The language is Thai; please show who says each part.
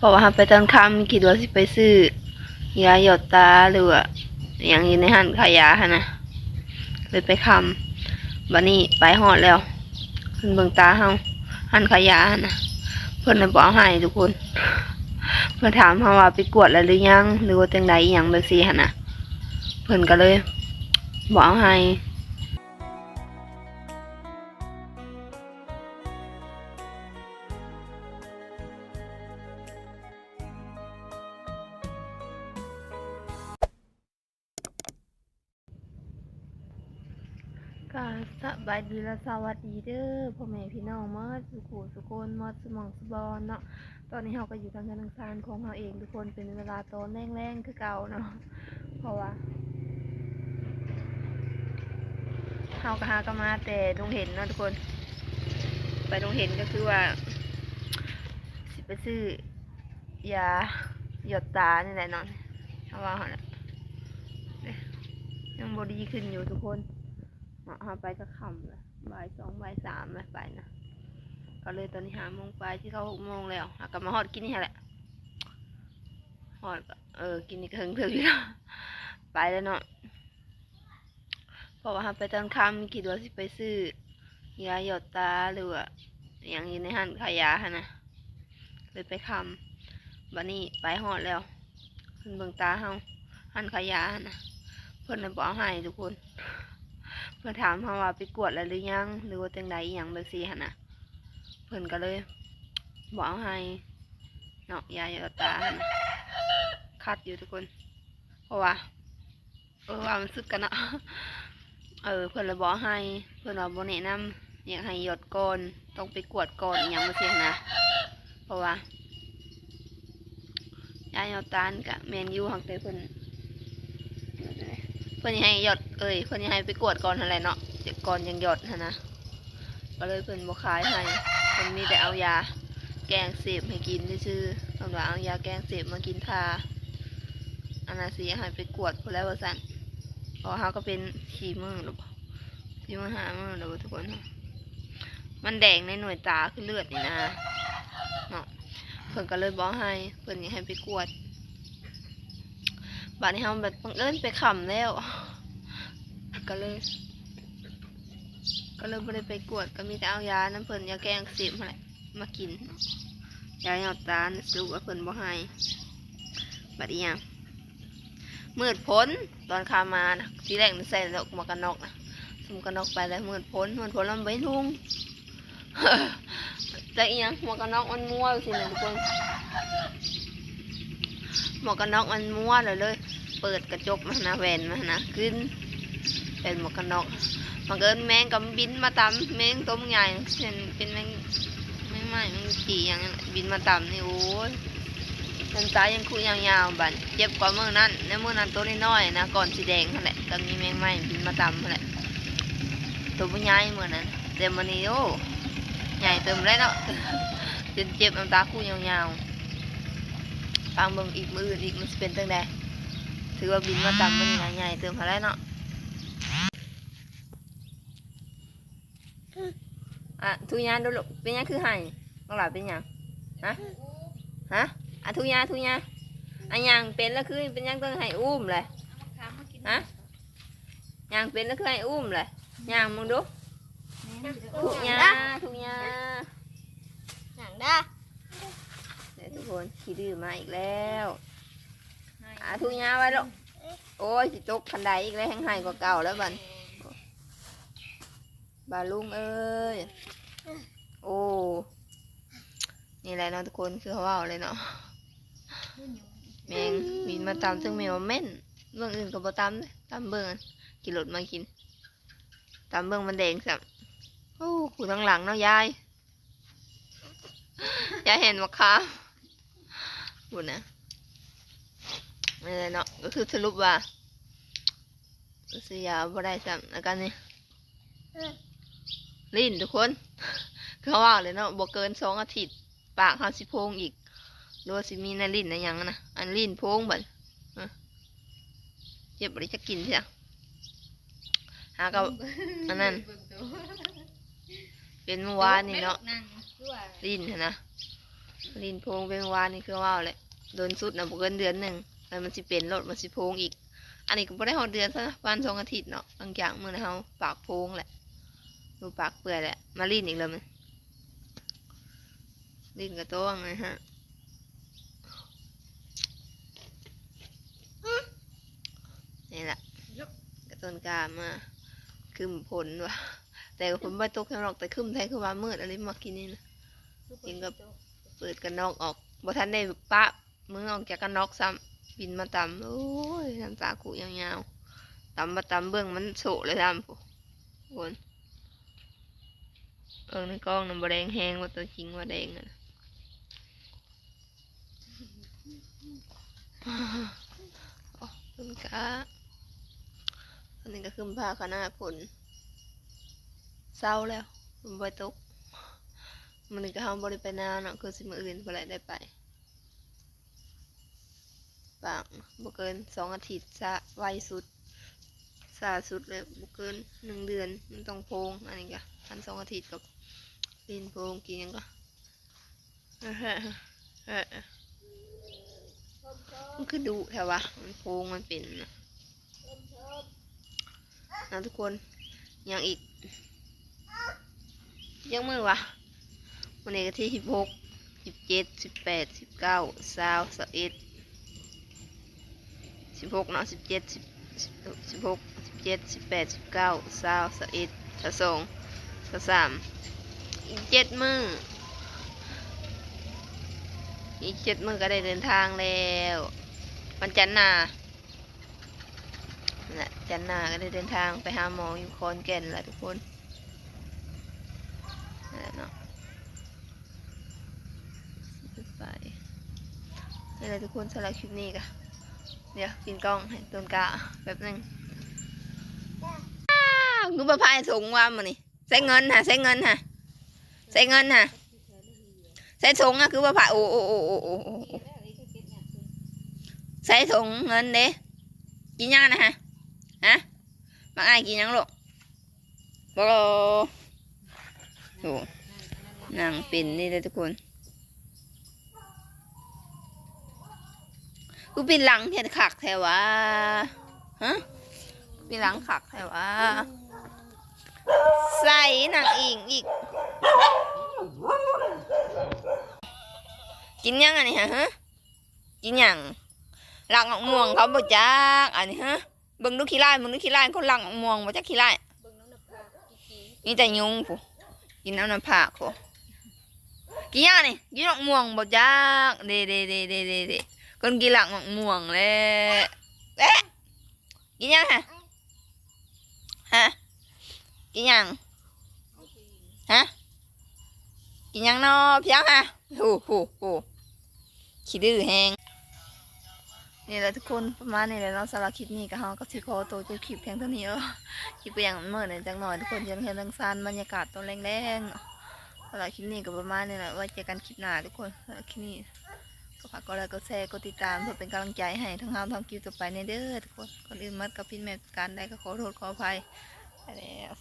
Speaker 1: เพราะว่าไปตอนค่ำคิดว่าสิไปซื้อยาหยดตาหรือว่าอย่างอยู่ในห้านขายยาค่ะนะเลยไปค่ำบัดนี้ไปหอดแล้วเพิ่นเบิ่งตาเฮาห้านขายยาหั่นนะเพิ่นน่ะบ่เอาให้ทุกคนเพิ่นถามเฮาว่าไปกวดแล้วหรือยังหรือว่าจังใดอีหยังแบบซี่หั่นนะเพิ่นก็เลยบ่เอาให้ก็สบายดีและสวัสดีเด้อพ่อแม่พี่น้องหมดสุขุสุคนหมดสมองสบอนเนาะตอนนี้เราก็อยู่ทางธนาคารของเราเองทุกคนเป็นเวลาตอนแรงๆคือเก่าเนาะเพราะว่าเราก็หากันมาแต่ดงเห็นเนาะทุกคนไปดงเห็นก็คือว่าสิไปซื้อยาหยดตานี่แหละเนาะเอาว่าหั่นแหละยังบ่ดีขึ้นอยู่ทุกคนเอาไปก็ค่ำเลยบ่ายสองบ่ายสามเลยไปนะก็เลยตอนนี้5 โมงไปที่เขา6 โมงแล้วกลับมาฮอดกินนี่แหละฮอดกินนี่ก็ถึงอยู่แล้วไปแล้วเนาะเพราะว่าไปตอนค่ำคิดว่าสิไปซื้อยาหยดตาหรือว่าอย่างอยู่ในห้านขายยาค่ะนะเลยไปค่ำบัดนี้ไปฮอดแล้วเพิ่นเบิ่งตาเฮาห้านขายยาหั่นนะเพิ่นน่ะบ่เอาให้ทุกคนเพิ่นถามเฮาว่าไปกวดแล้วหรือยังหรือว่าจังใดอีหยังแบบซี่หั่นนะเพิ่นก็เลยบ่เอาให้เนาะยาหยดตาหั่นน่ะคัดอยู่ทุกคนเพราะว่าว่ามันสึกกันเนาะเพิ่นเลยบ่ให้เพิ่นว่าบ่แนะนำอยากให้หยดก่อนต้องไปกวดก่อนอีหยังบ่ซี่นะเพราะว่ายาหยดตาก็แม่นอยู่หั่นแต่เพิ่นอยากให้หยดเพิ่นอยากให้ไปกวดก่อนนั่นแหละเนาะก่อนยังหยดหั่นนะก็เลยเพิ่นบ่ขายให้เพิ่นมีแต่เอายาแกงเสพให้กินซื่อๆเพิ่นว่าเอายาแกงเสพมากินทาอันน่ะสิให้ไปกวดพุ่นแล้วว่าซั่นเพราะเฮาก็เป็นขี้มือหรือเปล่าที่มาหามือหรือทุกคนมันแดงในหน่วยตาคือเลือดนี่นะเนาะเพิ่นก็เลยบอกให้เพิ่นอยากให้ไปกวดบัดนี้เฮาแบบบังเอิญไปขำแล้วก็เลยบ่ได้ไปกวดก็มีแต่เอายาน้ำเพิ่นยาแก้อักเสบมาแหละมากินยาหยอดตาสรุปว่าเพิ่นบ่ให้บัดนี้ยังมืดพ้นตอนขามานะทีแรกมันใส่หมวกกันน็อกนะสวมกันน็อกไปแล้วมืดพ้นแล้วมันไม่ทุ่ง แต่อีหยังหมวกกันน็อกมันมั่วสินะทุกคนหมวกกันน็อกมันมั่วเลยเปิดกระจกมานะแหวนมานะขึ้นเป็นหมวกกันน็อกมันเกินแมงกับบินมาตำแมงตัวใหญ่เป็นแมงไม่แมงจีอย่างนั้นบินมาตำนี่โอ้ยน้ำตายังคุยยาวๆบัดเจ็บกว่าเมื่อนั้นในเมื่อนั้นตัวน้อยๆนะก่อนสีแดงนั่นแหละตอนนี้แมงไหม้บินมาตำนั่นแหละตัวใหญ่เมื่อนั้นแต่มันนี่โอ้ใหญ่เติมแล้วเนาะจนเจ็บน้ำตาคุยยาวๆฟังเบิ่งอีกมืออื่นอีกมันเป็นตั้งแต่ถือว่าบินมาตำมันใหญ่เติมแล้วเนาะทุยาดูลูกเป็นยังคือไห้น้องหลานเป็นยังฮะทุยาอันยังเป็นแล้วคือเป็นยังต้องให้อุ้มเลยฮะยังเป็นแล้วคือให้อุ้มเลยยังมึงดูทุยา
Speaker 2: อย่างด้า
Speaker 1: เดี๋ยวทุกคนขี้ดื้อมาอีกแล้วทุยาไว้ลูกโอ้ยจิตกขันไดอีกแล้วแห้งไห้กว่าเก่าแล้วบันบาลุงเอ้ยโอ้นี่แหละเนาะทุกคนคือเขาว่าเลยเนาะแมงบินมาตำซึ่งแมวเม่นเบื้องอื่นก็บ่ตำเลยตำเบื้องกินหลดมากินตำเบื้องมันแดงสับโอ้หูทางหลังเนาะยายเห็นว่าค้าบุญนะนี่แหละเนาะก็คือสรุปว่าซื้อยาบ่ได้สับแล้วกันนี่ลิ้นทุกคนเขาว่าเลยเนาะบ่เกิน2 อาทิตย์ปากเขาสิโพงอีกหรือว่าสิมีในลิ้นในยังนะอันลิ้นโพงบัดเจ็บบ่ได้จะกินใช่ไหมหากับอันนั้นเป็นเมื่อวานนี่เนาะลิ้นนะ ลินโพงเป็นวานนี่คือว่าเลยโดนสุดนะบุกเกินเดือนหนึ่งแล้วมันสิเป็นรถมันสิโพงอีกอันนี้ก็ไม่ได้หอดเดือนซะวัน2 อาทิตย์เนาะบางอย่างมื่อนะเขาปากโพงแหละดูปากเปื่อยแหละมาลินอีกแล้วมันลินกระโต้งนะฮะนี่แหละกระต้นกามาคืมผลว่ะแต่ผลไม่ตกแค่หรอกแต่คืมแท้คือว่ามืดอะไรมากินนี่นะจริงก็เปิดกันนอกออกบ่ทันได้ปะมือออกจากกันนอกซ้ำบินมาตำโอ้ยน้ำตาขุยาวๆตำมาตำเบื้องมันโฉเลยทำคนในกล้องน้ำบะแดงแห้งว่าตัวจริงว่าแดงอ่ะต้นกาอันนี้ก็ขึ้นผ้าขนาดฝนเศร้าแล้วมันไปตกมันก็ห้ามบริไปนานเนาะคือสิมืออื่นบ่ได้ไปบางบ่เกิน2 อาทิตย์ซะไวสุดซาสุดเลยบ่เกิน1 เดือนมันต้องโพงอันนี้ก็ทัน2 อาทิตย์กับลินโพงกินยังก็มันคือดุแถววะมันโพงมันเป็นนะทุกคนยังอีกยังมือวะวันนี้ก็ที่16 17 18 19 20 21 16เนาะ17 16 17 18 19 20 21 22 23อีก7 มื้ออีก7 มื้อก็ได้เดินทางแล้ววันจันทร์หน้าจันทร์หน้าก็ได้เดินทางไปหาหมออยู่ขอนแก่นแหละทุกคนเนาะไปนี่แหละทุกคนสำหรับคลิปนี้ก็เดี๋ยวปินกล้องให้ต้นกะแบบนึงกูประพายส่งว่ามันนี่ใส่เงินฮะใส่เงินฮะใส่เงินฮะใส่ส่งอะคือประพายโอ้ใส่ส่งเงินเด้กินยังนะฮะมาไอ้กินยังลูกบลโอ้นางเป็นนี่เลยทุกคนกูเป็นหลังเห็ดขักแถวะฮะเป็นหลังขักแถวะใส่นางอิงอีกกินยังอันนี้ฮะกินยังหลังม่วงเขาบอกจักอันนี้ฮะเบิ่งดูขี้ไล่คนหลังม่วงบอกจักขี้ไล่นี่แต่ยุงผู้กินน้ำน้ำผักผู้กินยังนี่กินหลังม่วงบอกจักเด้คนกินหลังม่วงเลยกินยังฮะกินยังกินยังเนาะเพียงฮะโอ้ขี้ดื้อแหงนี่แหละทุกคนประมาณนี้แหละเนาะสำหรับคลิปนี้ก็เฮาก็สิขอตัวจบคลิปเพียงเท่านี้คลิปไปอย่างเมื่อไหร่จังหน่อยทุกคนยังเห็นทั้งซานบรรยากาศตอนแรงๆสำหรับคลิปนี้ก็ประมาณนี้แหละไว้เจอกันคลิปหน้าทุกคนสำหรับคลิปนี้ก็ฝากกดไลค์กดแชร์กดติดตามเพื่อเป็นกำลังใจให้ทั้งเฮาทำคลิปต่อไปในเด้อทุกคนคนอื่นมัดกับพินแม่การได้ก็ขอโทษขออภัยไปแล้ว